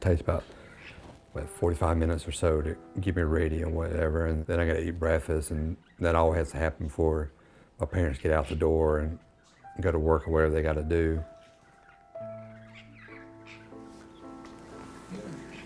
takes about 45 minutes or so to get me ready and whatever, and then I gotta eat breakfast, and that all has to happen before my parents get out the door and go to work or whatever they gotta do.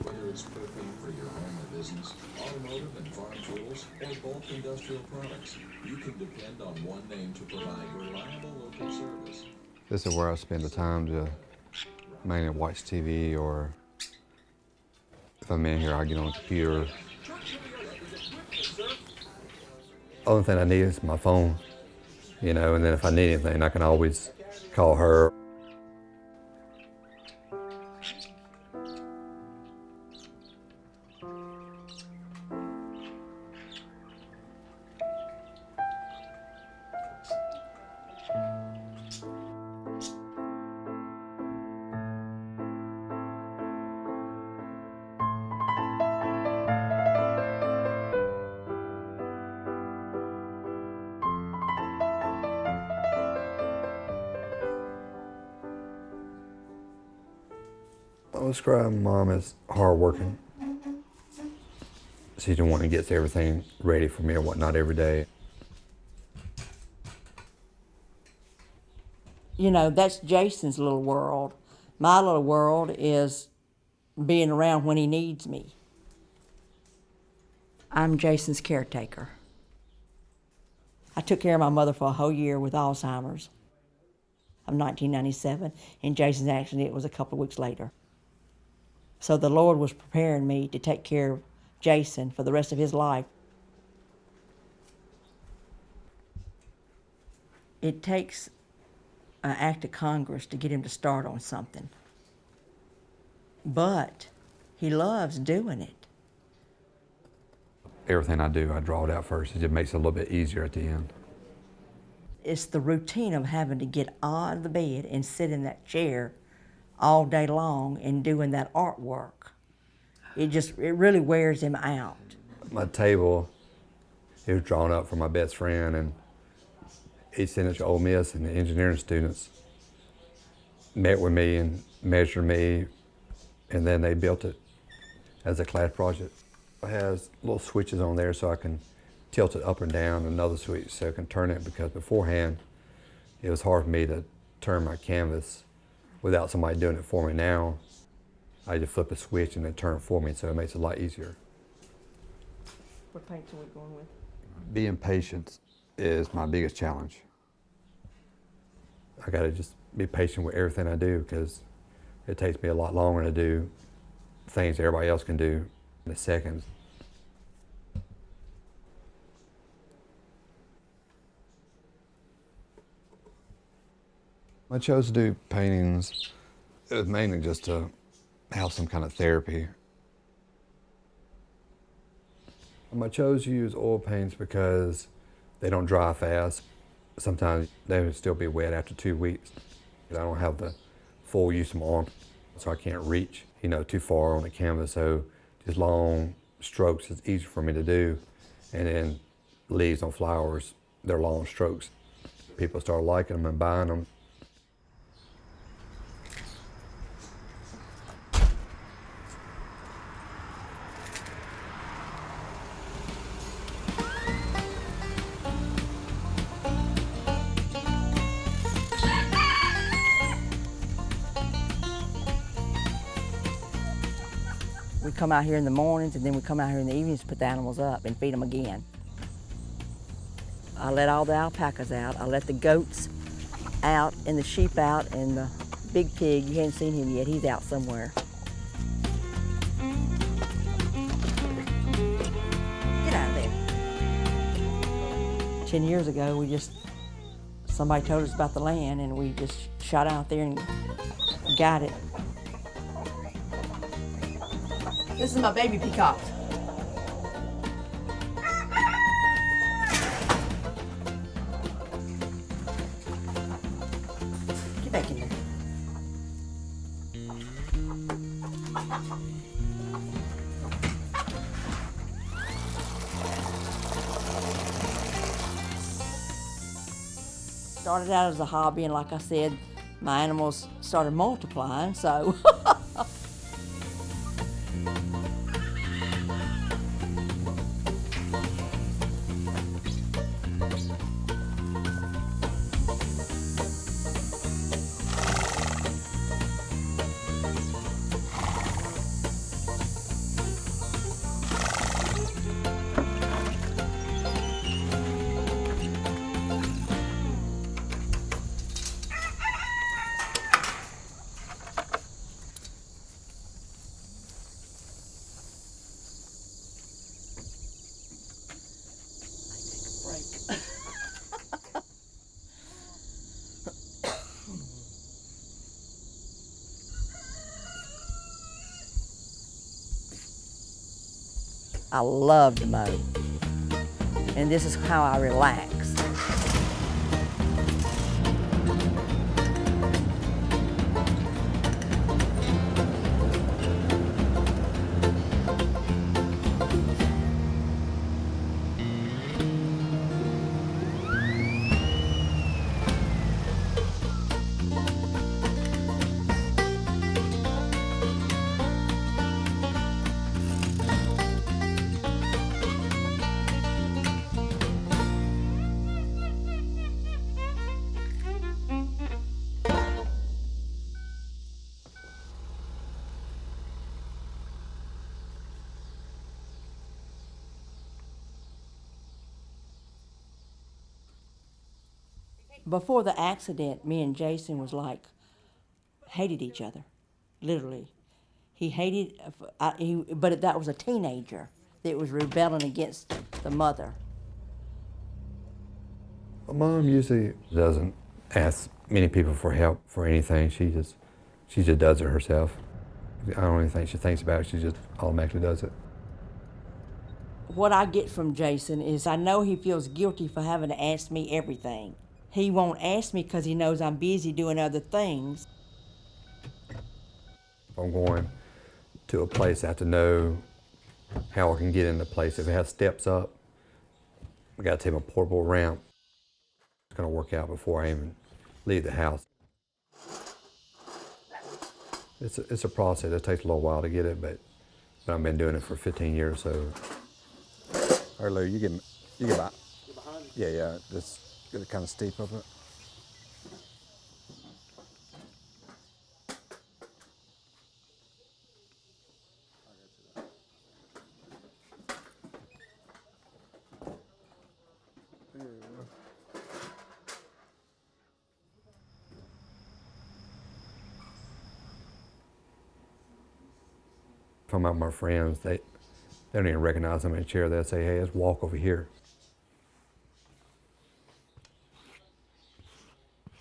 Whether it's cooking for your home or business, automotive and farm tools, or bulk industrial products, you can depend on one name to provide reliable local service. This is where I spend the time to mainly watch TV, or if I'm in here, I get on the computer. Only thing I need is my phone, and then if I need anything, I can always call her. I would describe Mom as hardworking. She's the one that gets everything ready for me or whatnot every day. That's Jason's little world. My little world is being around when he needs me. I'm Jason's caretaker. I took care of my mother for a whole year with Alzheimer's of 1997, and Jason's accident was a couple of weeks later. So the Lord was preparing me to take care of Jason for the rest of his life. It takes an act of Congress to get him to start on something. But he loves doing it. Everything I do, I draw it out first. It just makes it a little bit easier at the end. It's the routine of having to get out of the bed and sit in that chair all day long and doing that artwork. It really wears him out. My table, it was drawn up for my best friend, and he sent it to Ole Miss, and the engineering students met with me and measured me, and then they built it as a class project. It has little switches on there so I can tilt it up and down, another switch so I can turn it, because beforehand it was hard for me to turn my canvas without somebody doing it for me. Now I just flip a switch and then turn it for me, so it makes it a lot easier. What paints are we going with? Being patient is my biggest challenge. I gotta just be patient with everything I do, because it takes me a lot longer to do things everybody else can do in a second. I chose to do paintings. It was mainly just to have some kind of therapy. I chose to use oil paints because they don't dry fast. Sometimes they would still be wet after 2 weeks. I don't have the full use of my arm, so I can't reach, too far on the canvas. So just long strokes is easy for me to do. And then leaves on flowers, they're long strokes. People start liking them and buying them. We come out here in the mornings, and then we come out here in the evenings to put the animals up and feed them again. I let all the alpacas out. I let the goats out and the sheep out, and the big pig, you haven't seen him yet, he's out somewhere. Get out of there. 10 years ago, somebody told us about the land, and we just shot out there and got it. This is my baby peacock. Get back in there. Started out as a hobby, and like I said, my animals started multiplying, so I love to mow. And this is how I relax. Before the accident, me and Jason was like, hated each other, literally. He hated, but that was a teenager that was rebelling against the mother. My mom usually doesn't ask many people for help for anything. She just does it herself. I don't even think she thinks about it. She just automatically does it. What I get from Jason is I know he feels guilty for having to ask me everything. He won't ask me because he knows I'm busy doing other things. If I'm going to a place, I have to know how I can get in the place. If it has steps up, I got to take my portable ramp. It's going to work out before I even leave the house. It's a process. It takes a little while to get it, but I've been doing it for 15 years, so. All right, Lou, you get by. Yeah, just get it kind of steep up it. If I'm out with my friends, they don't even recognize I'm in a chair. They'll say, hey, let's walk over here.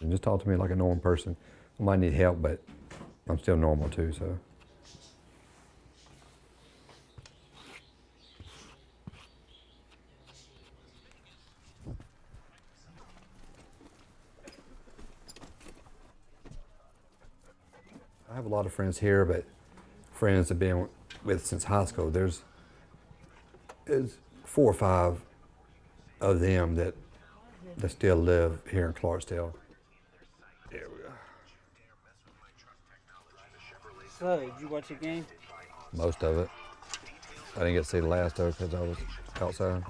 And just talk to me like a normal person. I might need help, but I'm still normal too, so. I have a lot of friends here, but friends I've been with since high school. There's 4 or 5 of them that still live here in Clarksdale. There we go. So, did you watch the game? Most of it. I didn't get to see the last of it because I was outside.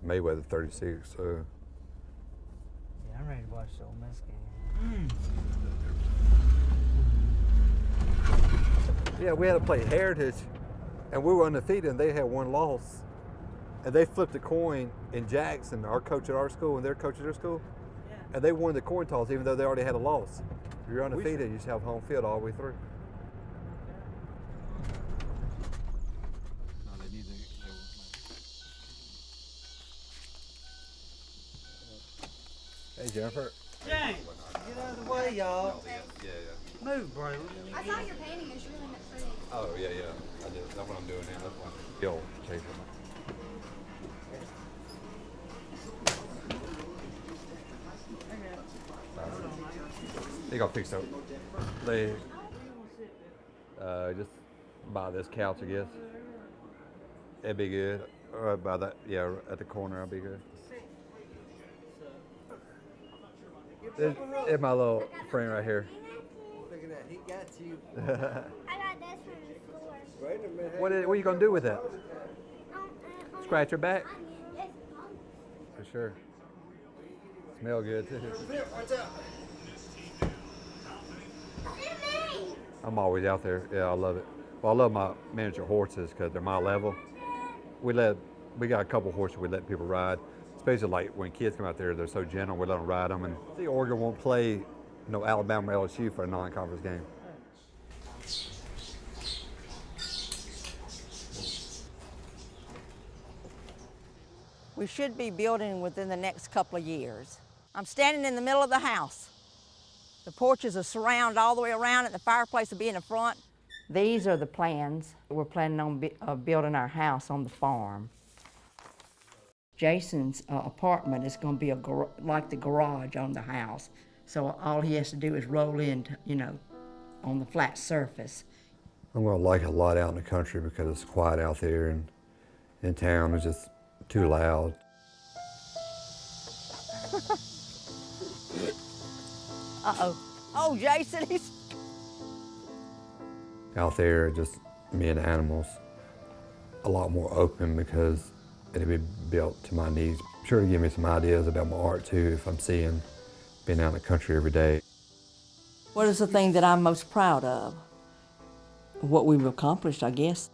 Mayweather 36, so. Yeah, I'm ready to watch the Ole Miss game. Yeah, we had to play Heritage, and we were undefeated, and they had 1 loss. And they flipped a coin in Jackson, our coach at our school, and their coach at their school. Yeah. And they won the coin toss, even though they already had a loss. If you're undefeated, you should have home field all the way through. Hey, Jennifer. James, get out of the way, y'all. Yeah. Move, bro. I saw your painting. It's really not pretty. Oh, yeah. I did. That's what I'm doing now. That's what I'm still chasing. They gonna fix it. They just buy this couch, I guess. It'd be good. Or by that, yeah, at the corner, it'd be good. It's my little friend right here. Look at that. He got you. I got this from the store. Wait a minute. What are you gonna do with that? Scratch your back? Yes. For sure. Smell good too. Watch out. I'm always out there. Yeah, I love it. Well, I love my miniature horses because they're my level. We got a couple horses we let people ride, especially like when kids come out there, they're so gentle, we let them ride them. And the Oregon won't play, Alabama or LSU for a non-conference game. We should be building within the next couple of years. I'm standing in the middle of the house. The porches are surrounded all the way around, and the fireplace will be in the front. These are the plans. We're planning on building our house on the farm. Jason's apartment is going to be like the garage on the house. So all he has to do is roll in, on the flat surface. I'm going to like it a lot out in the country because it's quiet out there, and in town it's just too loud. Uh-oh. Oh, Jason, he's... Out there, just me and animals, a lot more open because it'll be built to my needs. Sure to give me some ideas about my art too if I'm being out in the country every day. What is the thing that I'm most proud of? What we've accomplished, I guess.